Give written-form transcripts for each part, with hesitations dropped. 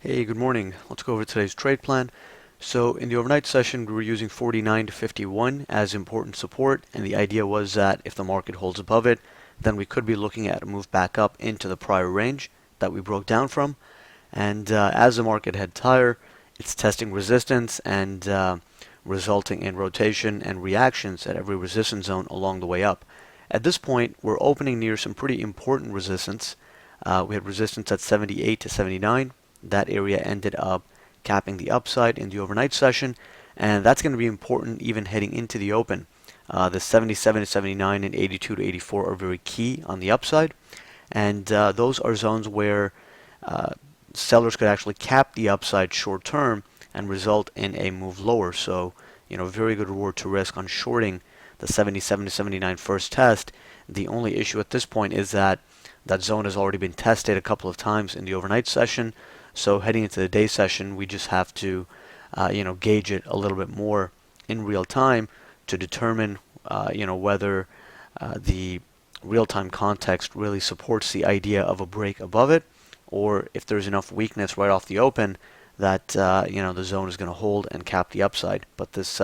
Hey, good morning. Let's go over today's trade plan. So in the overnight session, we were using 49 to 51 as important support, and the idea was that if the market holds above it, then we could be looking at a move back up into the prior range that we broke down from. And as the market heads higher, it's testing resistance and resulting in rotation and reactions at every resistance zone along the way up. At this point, we're opening near some pretty important resistance. We had resistance at 78 to 79. That area ended up capping the upside in the overnight session, and that's going to be important even heading into the open. The 77 to 79 and 82 to 84 are very key on the upside, and those are zones where sellers could actually cap the upside short term and result in a move lower. So, very good reward to risk on shorting the 77 to 79 first test. The only issue at this point is that that zone has already been tested a couple of times in the overnight session. So heading into the day session, we just have to, gauge it a little bit more in real time to determine, whether the real-time context really supports the idea of a break above it, or if there's enough weakness right off the open that the zone is going to hold and cap the upside. But this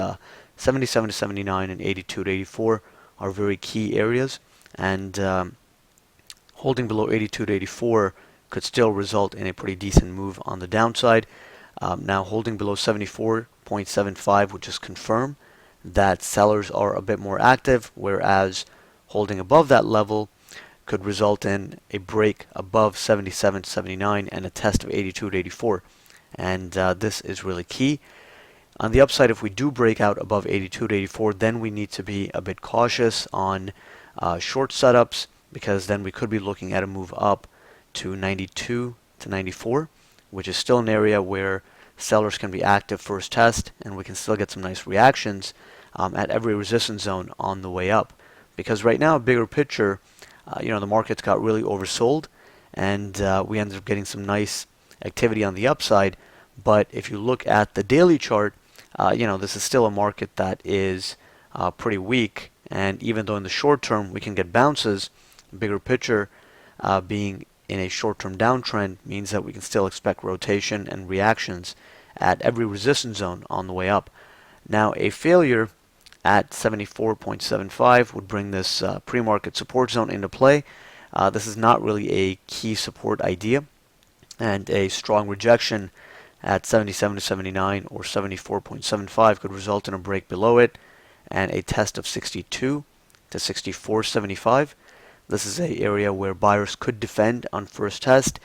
77 to 79 and 82 to 84 are very key areas, and holding below 82 to 84 could still result in a pretty decent move on the downside. Now holding below 74.75 would just confirm that sellers are a bit more active, whereas holding above that level could result in a break above 77 to 79 and a test of 82 to 84. And this is really key. On the upside, if we do break out above 82 to 84, then we need to be a bit cautious on short setups, because then we could be looking at a move up to 92 to 94, which is still an area where sellers can be active first test, and we can still get some nice reactions at every resistance zone on the way up. Because right now, bigger picture, the markets got really oversold, and we ended up getting some nice activity on the upside. But if you look at the daily chart, this is still a market that is pretty weak, and even though in the short term we can get bounces, bigger picture being in a short-term downtrend means that we can still expect rotation and reactions at every resistance zone on the way up. Now, a failure at 74.75 would bring this pre-market support zone into play. This is not really a key support idea, and a strong rejection at 77 to 79 or 74.75 could result in a break below it and a test of 62 to 64.75. This is an area where buyers could defend on first test,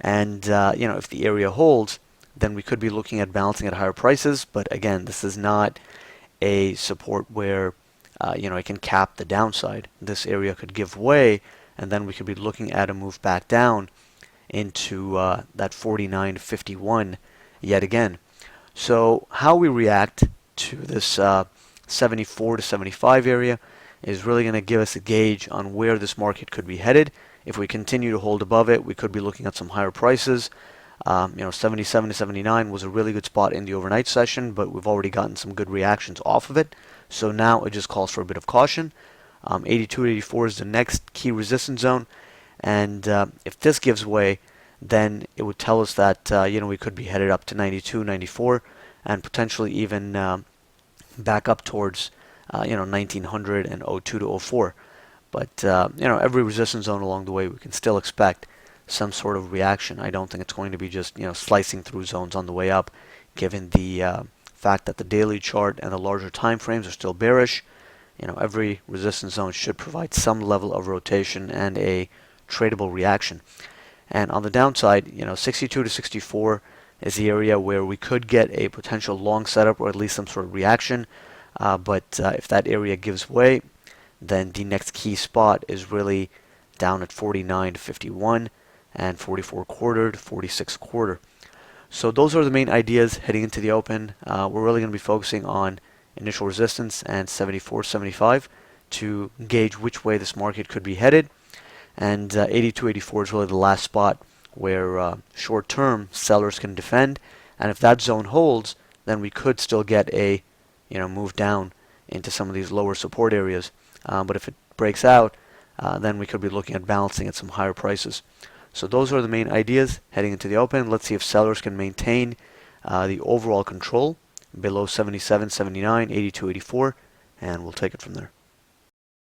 and if the area holds, then we could be looking at balancing at higher prices. But again, this is not a support where it can cap the downside. This area could give way, and then we could be looking at a move back down into that 49 to 51 yet again. So how we react to this 74 to 75 area is really going to give us a gauge on where this market could be headed. If we continue to hold above it, we could be looking at some higher prices. 77 to 79 was a really good spot in the overnight session, but we've already gotten some good reactions off of it. So now it just calls for a bit of caution. 82 to 84 is the next key resistance zone, and if this gives way, then it would tell us that we could be headed up to 92, 94, and potentially even back up towards 1900 and 02 to 04. But every resistance zone along the way, we can still expect some sort of reaction. I don't think it's going to be just slicing through zones on the way up, given the fact that the daily chart and the larger time frames are still bearish. Every resistance zone should provide some level of rotation and a tradable reaction. And on the downside, 62 to 64 is the area where we could get a potential long setup or at least some sort of reaction. But if that area gives way, then the next key spot is really down at 49 to 51 and 44 quarter to 46 quarter. So those are the main ideas heading into the open. We're really going to be focusing on initial resistance and 74.75 to gauge which way this market could be headed. And 82.84 is really the last spot where short-term sellers can defend. And if that zone holds, then we could still get a move down into some of these lower support areas. But if it breaks out, then we could be looking at balancing at some higher prices. So those are the main ideas heading into the open. Let's see if sellers can maintain the overall control below 77, 79, 82, 84, and we'll take it from there.